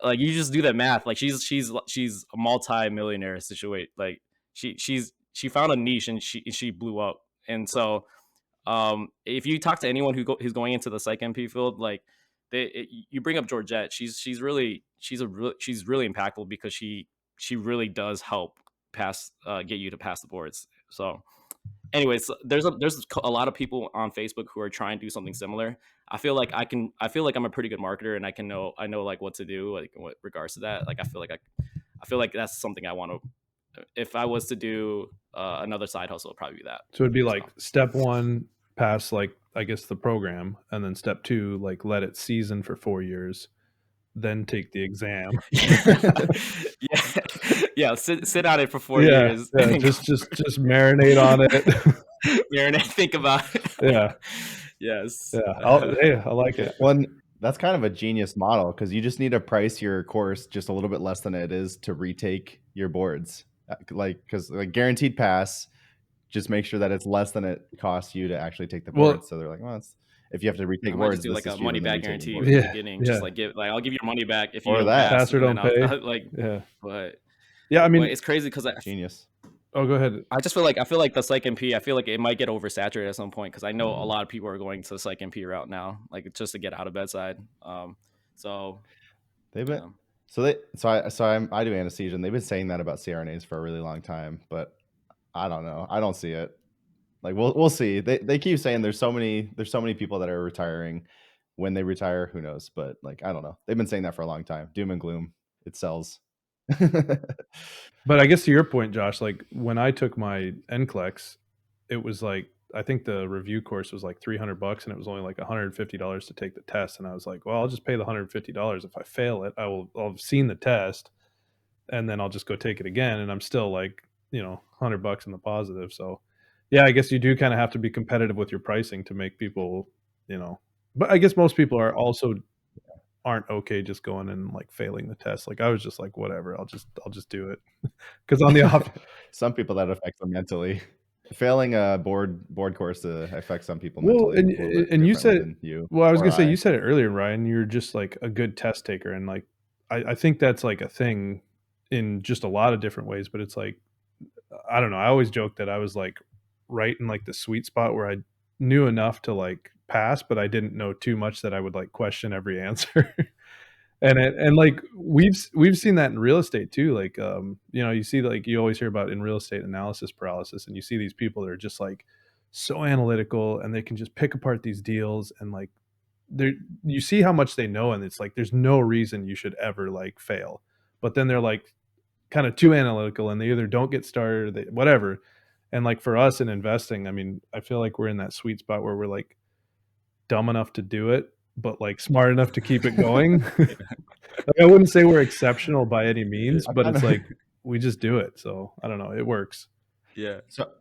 like, you just do that math. Like, she's a multi-millionaire situation. Like, she found a niche, and she blew up. And so If you talk to anyone who's going into the Psych NP field, like you bring up Georgette, she's really impactful because she really does help get you to pass the boards. So anyways, there's a lot of people on Facebook who are trying to do something similar. I feel like I'm a pretty good marketer, and I know like what to do, like in what regards to that. Like I feel like that's something I want to. If I was to do another side hustle, it'd probably be that. So it'd be like step 1, pass like I guess the program, and then step 2, like let it season for 4 years, then take the exam. yeah. Sit on it for 4 years. Yeah, just marinate on it. Marinate, think about it. Yeah. Yes. Yeah. I like it. One, that's kind of a genius model because you just need to price your course just a little bit less than it is to retake your boards. Because guaranteed pass, just make sure that it's less than it costs you to actually take the boards. So they're like, well, if you have to retake boards, just do like a money back guarantee at the beginning. Just like I'll give you your money back if you don't pass or don't pay. But yeah, I mean, it's crazy because genius. Oh, go ahead. I feel like the Psych NP, I feel like it might get oversaturated at some point because I know a lot of people are going to the Psych NP route now, like just to get out of bedside. So they've been I do anesthesia, and they've been saying that about CRNAs for a really long time, but I don't know. I don't see it. Like we'll see. They keep saying there's so many people that are retiring. When they retire, who knows? But like I don't know. They've been saying that for a long time. Doom and gloom. It sells. But I guess to your point, Josh, like when I took my NCLEX, it was like I think the review course was like $300, and it was only like $150 to take the test. And I was like, well, I'll just pay the $150. If I fail it, I'll have seen the test, and then I'll just go take it again. And I'm still like, $100 in the positive. So yeah, I guess you do kind of have to be competitive with your pricing to make people, but I guess most people aren't okay just going and like failing the test. Like I was just like, whatever, I'll just do it. Because on the off, some people that affects them mentally. Failing a board course affects some people mentally. Well, and you said, well, I was gonna say you said it earlier, Ryan. You're just like a good test taker, and like I think that's like a thing in just a lot of different ways. But it's like I don't know. I always joke that I was like right in like the sweet spot where I knew enough to like pass, but I didn't know too much that I would like question every answer. and like we've seen that in real estate too. Like you see like you always hear about in real estate analysis paralysis, and you see these people that are just like so analytical, and they can just pick apart these deals, and like you see how much they know, and it's like there's no reason you should ever like fail. But then they're like kind of too analytical, and they either don't get started or whatever. And like for us in investing, I mean, I feel like we're in that sweet spot where we're like dumb enough to do it, but like smart enough to keep it going. Like, I wouldn't say we're exceptional by any means, but it's like we just do it. So I don't know, it works. Yeah. So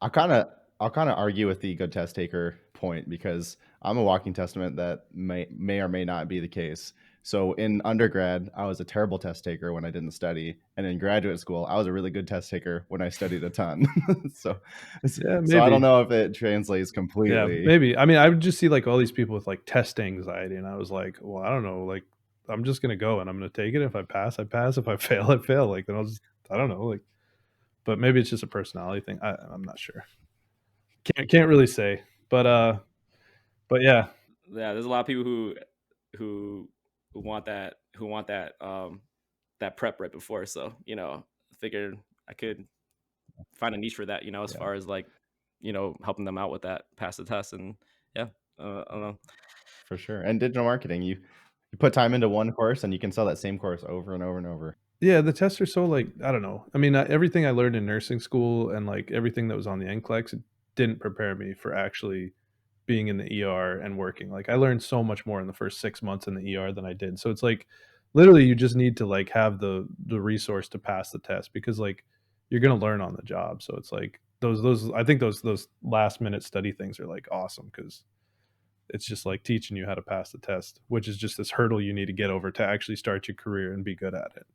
I'll kind of argue with the good test taker point because I'm a walking testament that may or may not be the case. So in undergrad, I was a terrible test taker when I didn't study, and in graduate school, I was a really good test taker when I studied a ton. so I don't know if it translates completely. Yeah, maybe. I mean, I would just see like all these people with like test anxiety, and I was like, well, I don't know, like I'm just gonna go and I'm gonna take it. If I pass, I pass. If I fail, I fail. Like then I don't know, like. But maybe it's just a personality thing. I'm not sure. Can't really say. But yeah. Yeah, there's a lot of people who want that that prep right before. So, figured I could find a niche for that, as far as like, helping them out with that, pass the test. And yeah, I don't know. For sure. And digital marketing, you put time into one course and you can sell that same course over and over and over. Yeah, the tests are so like, I don't know. I mean, everything I learned in nursing school and like everything that was on the NCLEX didn't prepare me for actually being in the ER and working. Like I learned so much more in the first 6 months in the ER than I did. So it's like literally you just need to like have the resource to pass the test, because like you're going to learn on the job. So it's like those I think those last minute study things are like awesome, because it's just like teaching you how to pass the test, which is just this hurdle you need to get over to actually start your career and be good at it.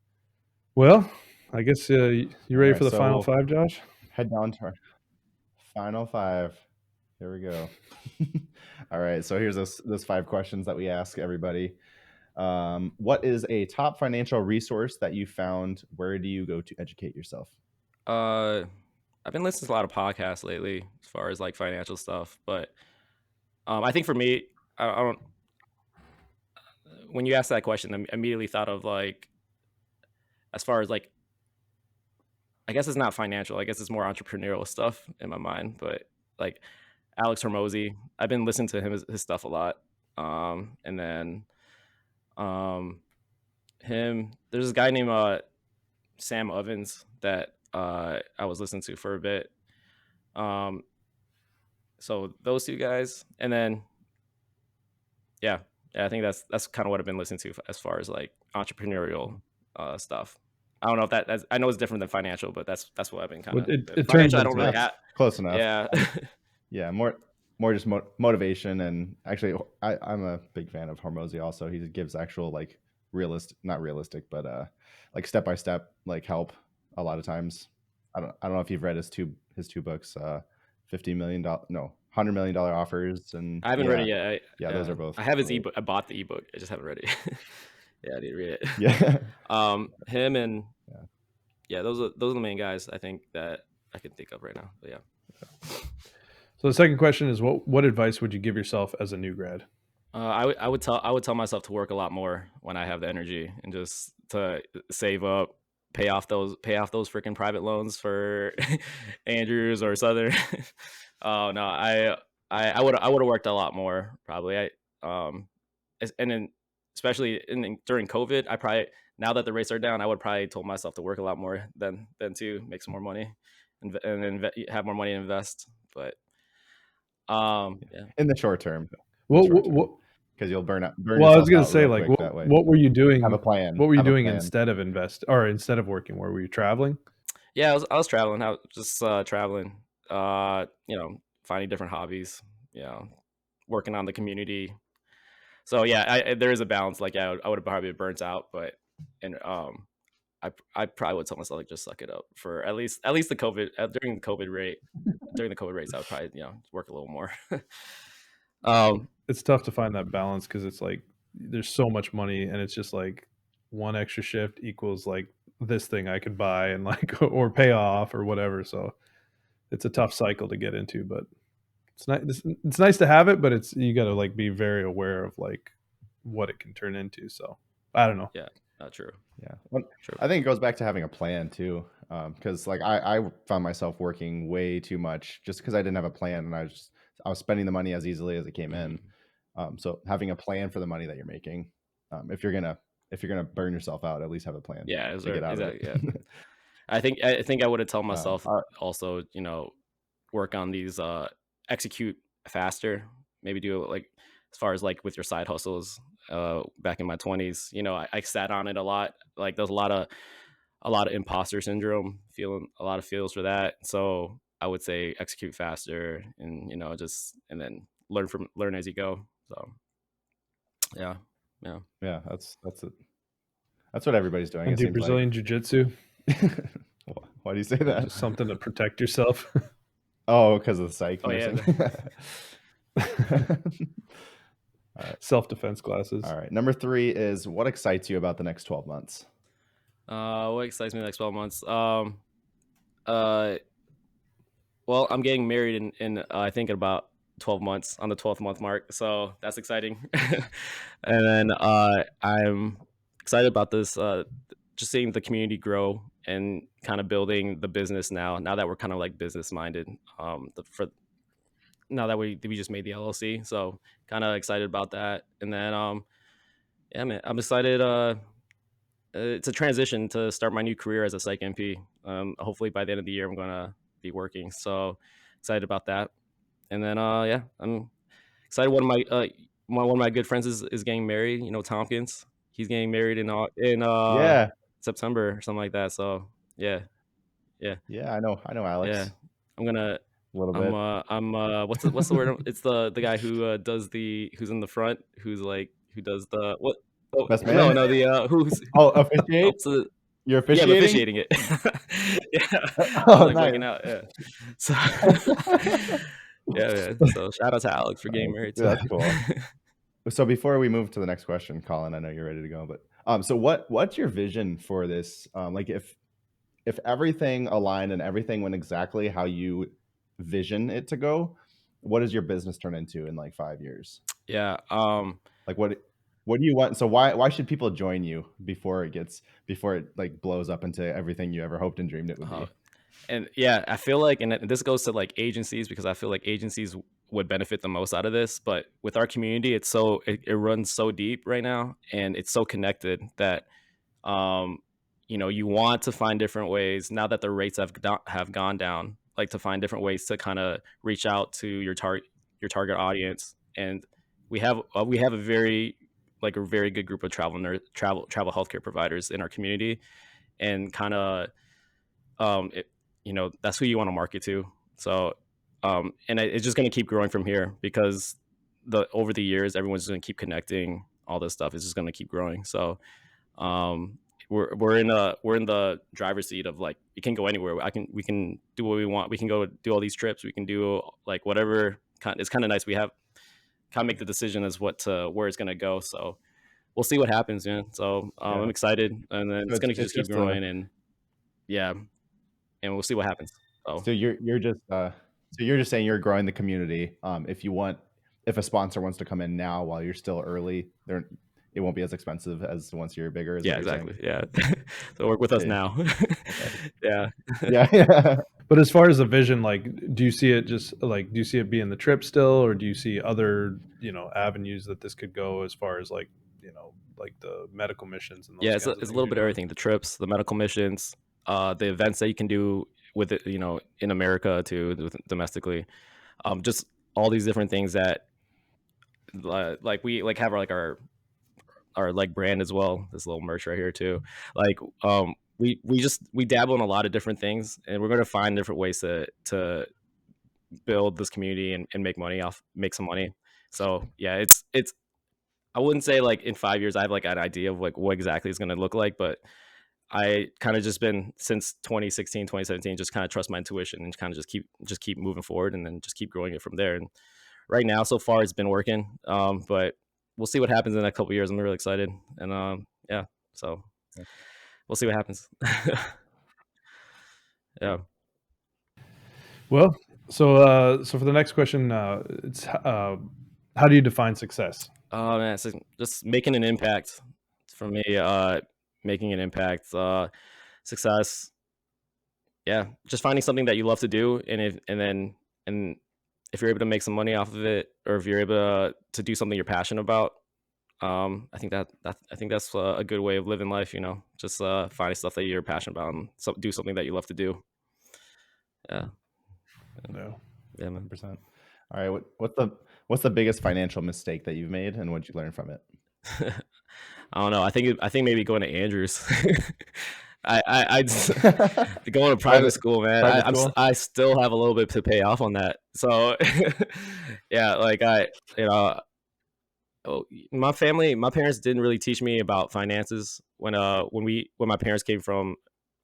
Well, I guess you ready for the final five, Josh? Head down to our final five. Here we go. All right. So here's those 5 questions that we ask everybody. What is a top financial resource that you found? Where do you go to educate yourself? I I've been listening to a lot of podcasts lately as far as like financial stuff, but I think for me, I don't. When you asked that question, I immediately thought of like, as far as like, I guess it's not financial. I guess it's more entrepreneurial stuff in my mind. But like Alex Hormozy, I've been listening to his stuff a lot. And then him, there's this guy named Sam Ovens that I was listening to for a bit. So those two guys, and then yeah, I think that's kind of what I've been listening to as far as like entrepreneurial stuff. I don't know if that's, I know it's different than financial, but that's what I've been kind of. It turns Financial, I don't really into have. Close enough. Yeah. Yeah, more just motivation. And actually, I'm a big fan of Hormozy also. He gives actual like not realistic, but like step by step like help a lot of times. I don't know if you've read his two books, $50 million, no, $100 million offers, and I haven't read it yet. Yeah, those are both. I have his great. ebook. I bought the ebook. I just haven't read it. Yeah, I need to read it. Yeah. Him and yeah, those are the main guys I think that I can think of right now. But yeah. So the second question is, what advice would you give yourself as a new grad? I would tell myself to work a lot more when I have the energy, and just to save up, pay off those freaking private loans for Andrews or Southern. Oh no, I would have worked a lot more probably. And then especially during COVID, I probably, now that the rates are down, I would probably told myself to work a lot more than to make some more money and have more money to invest. But yeah, in the short term. Because you'll burn well, I was yourself going out to say, real like, quick that way. what were you doing? Have a plan. What were you Have a doing plan. instead of working? Where were you traveling? Yeah, I was traveling. I was just traveling. Finding different hobbies. Working on the community. So yeah, there is a balance. Like, yeah, I would have probably been burnt out, but I probably would tell myself like just suck it up for at least the COVID during the COVID rates. I would probably work a little more. It's tough to find that balance because it's like there's so much money, and it's just like one extra shift equals like this thing I could buy and like or pay off or whatever. So it's a tough cycle to get into, but it's nice to have it, but you got to like be very aware of like what it can turn into. So I don't know. Yeah, not true. Yeah, well, true. I think it goes back to having a plan too, because like I found myself working way too much just because I didn't have a plan, and I was spending the money as easily as it came in. So having a plan for the money that you're making, if you're gonna burn yourself out, at least have a plan. Yeah, to get out of it. Yeah. I think I would have told myself also, work on these, execute faster. Maybe do it like as far as like with your side hustles. Back in my 20s, I sat on it a lot. Like there's a lot of imposter syndrome, feeling a lot of feels for that. So I would say execute faster, and and then learn as you go. So yeah. That's it. That's what everybody's doing. And do Brazilian Jiu-Jitsu. Why do you say that? Just something to protect yourself. Oh, because of the psych. Oh yeah. Right. Self-defense classes. All right. Number 3 is, what excites you about the next 12 months? What excites me the next 12 months? Well, I'm getting married in I think in about 12 months, on the 12th month mark. So that's exciting. And then I'm excited about this, just seeing the community grow and kind of building the business now that we're kind of like business minded. Now that we just made the LLC, so kind of excited about that. And then yeah, man, I'm excited. It's a transition to start my new career as a Psych NP. Hopefully by the end of the year I'm gonna be working, so excited about that. And then yeah, I'm excited. One of my good friends is getting married. Tompkins, he's getting married in September or something like that. So yeah. I know Alex. Yeah, I'm gonna a little bit. I'm what's the word? It's the guy who who's in the front, who does the what? Oh, Best man? No, the who's officiate? You're officiating? Yeah, I'm officiating it. Yeah. Oh, I was nice. working out. Yeah. So yeah. So shout out to Alex for getting married. That's cool. So before we move to the next question, Colin, I know you're ready to go, but so what's your vision for this? Like if if everything aligned and everything went exactly how you vision it to go, what does your business turn into in like 5 years? Yeah. Like what do you want? So why should people join you before it like blows up into everything you ever hoped and dreamed it would be? And yeah, I feel like, and this goes to like agencies, because I feel like agencies would benefit the most out of this. But with our community, it runs so deep right now, and it's so connected that, you want to find different ways now that the rates have gone down, like to find different ways to kind of reach out to your target audience. And we have a very good group of travel healthcare providers in our community, and kind of that's who you want to market to. So and it's just going to keep growing from here, because over the years everyone's going to keep connecting. All this stuff is just going to keep growing. So we're in the driver's seat of like, we can go anywhere. We can do what we want. We can go do all these trips. We can do like whatever. It's kind of nice. We have kind of make the decision as where it's going to go. So we'll see what happens. Yeah. So I'm excited, and then it's going to just keep growing, and yeah, and we'll see what happens. So you're just saying you're growing the community. If a sponsor wants to come in now while you're still early, it won't be as expensive as once you're bigger. Yeah, exactly. Yeah. So work with us now. Yeah. Yeah. But as far as the vision, like, do you see it being the trip still, or do you see other, avenues that this could go, as far as like, like the medical missions and those it's a little bit of everything. The trips, the medical missions, the events that you can do with it, in America too, domestically, just all these different things that like we like have our like brand as well. This little merch right here too. Like we dabble in a lot of different things, and we're going to find different ways to build this community and make some money. So yeah, it's I wouldn't say like in 5 years I have like an idea of like what exactly it's going to look like, but I kind of just been since 2016, 2017, just kind of trust my intuition and kind of just keep moving forward, and then just keep growing it from there. And right now, so far, it's been working. But we'll see what happens in the next couple of years. I'm really excited, and yeah, so we'll see what happens. Yeah. Well, so for the next question, it's how do you define success? Oh man, so just making an impact for me. Making an impact, success. Yeah, just finding something that you love to do, and if you're able to make some money off of it, or if you're able to do something you're passionate about, I think that's a good way of living life. Just finding stuff that you're passionate about, and do something that you love to do. Yeah. No. Yeah, man. 100%. All right. What's the biggest financial mistake that you've made, and what'd you learn from it? I don't know. I think maybe going to Andrews. I going to private school, man. I still have a little bit to pay off on that. So yeah, like my parents didn't really teach me about finances when my parents came from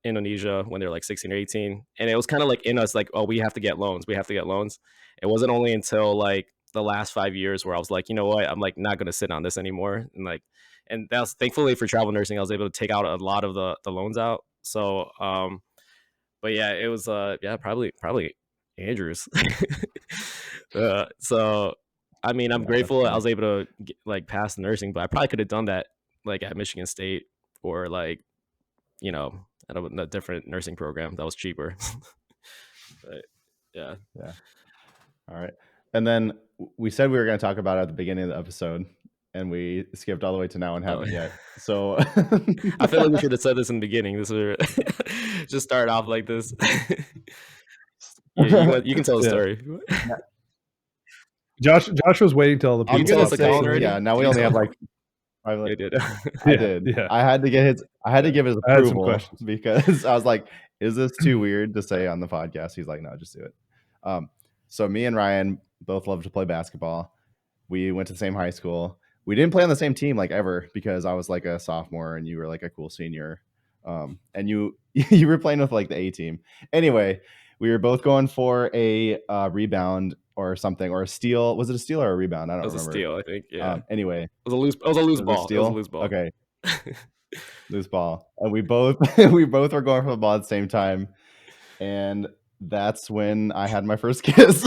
Indonesia when they were like 16 or 18, and it was kind of like in us, like, oh, we have to get loans. It wasn't only until like the last 5 years where I was like, you know what, I'm like not going to sit on this anymore. And that's thankfully for travel nursing, I was able to take out a lot of the loans out. So but yeah, it was probably Andrews. So I mean, I'm grateful I was able to pass nursing, but I probably could have done that like at Michigan State, or like at a different nursing program that was cheaper. But yeah. All right. And then we said we were going to talk about it at the beginning of the episode, and we skipped all the way to now and haven't yet. So I feel like we should have said this in the beginning. This was just start off like this. Yeah, you can tell the story. Josh was waiting till the people. Yeah, now we only have like. I did. Yeah. I had to give his approval because I was like, "Is this too weird to say on the podcast?" He's like, "No, just do it." So me and Ryan both love to play basketball. We went to the same high school. We didn't play on the same team like ever, because I was like a sophomore and you were like a cool senior. And you were playing with like the A team. Anyway, we were both going for a rebound or something, or a steal. Was it a steal or a rebound? I don't remember. It was a steal, I think. Yeah. Anyway, it was a loose ball. Steal? It was a loose ball. Okay. loose ball, and we both we both were going for the ball at the same time, and that's when I had my first kiss.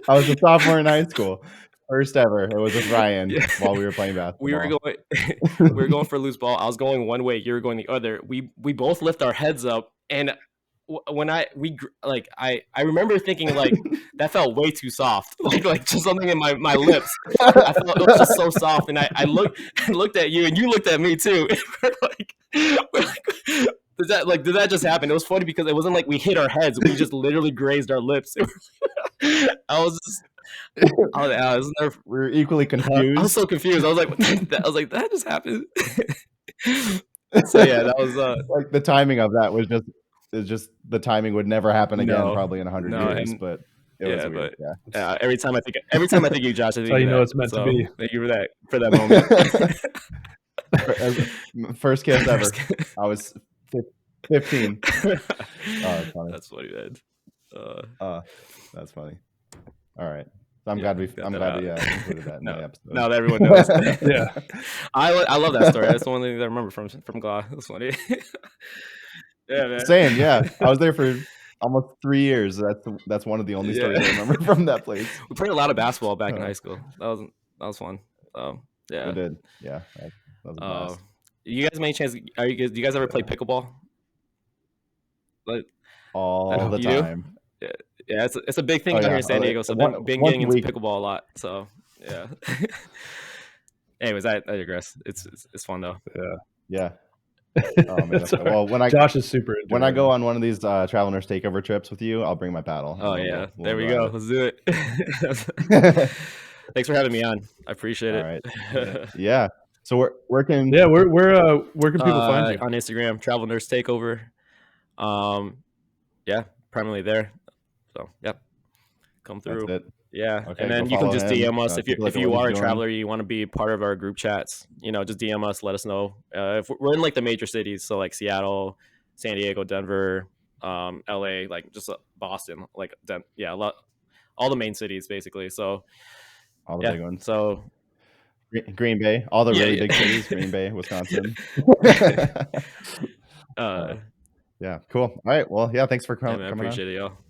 I was a sophomore in high school. First ever. It was with Ryan while we were playing basketball. We were going for loose ball. I was going one way, you were going the other. We both lift our heads up, and when I remember thinking like that felt way too soft, like just something in my lips. I felt it was just so soft, and I looked at you, and you looked at me too. we're like, did that just happen? It was funny because it wasn't like we hit our heads; we just literally grazed our lips. We were equally confused. I was so confused. I was like, that just happened. So yeah, that was like the timing of that was just the timing would never happen again, probably in 100 years. But it was weird. But every time I think of you, Josh, I think how you know that. It's meant to be. Thank you for that moment. First kiss ever. I was 15. That's funny. That's funny, man. That's funny. All right. So I'm glad we included that in the episode. Now that everyone knows. Yeah. I love that story. That's the one thing that I remember from GLA. That's funny. Yeah, man. Same, yeah. I was there for almost 3 years. That's one of the only stories I remember from that place. We played a lot of basketball back in high school. That was fun. Yeah. We did. Yeah. That was the best. You guys, any chance? Do you guys ever play pickleball? All the time. Do? Yeah, it's a big thing here in San Diego. So I've been getting into pickleball a lot. So yeah. Anyways, I digress. It's fun though. Yeah. Oh, man, well, Josh is super into when I go on one of these Travel Nurse Takeover trips with you, I'll bring my paddle. Oh yeah, there we go. Let's do it. Thanks for having me on. I appreciate it. All right. Yeah. So where can where can people find you? On Instagram, Travel Nurse Takeover. Yeah, primarily there. So yep, come through. That's it. Yeah, okay, and then you can just DM us if you are a traveler, you want to be part of our group chats. Just DM us, let us know. If we're in like the major cities, so like Seattle, San Diego, Denver, LA, like just Boston, like all the main cities basically. So all the big ones. So Green Bay, all the really big cities, Green Bay, Wisconsin. Yeah, cool. All right, well, yeah, thanks for coming. I appreciate it, y'all.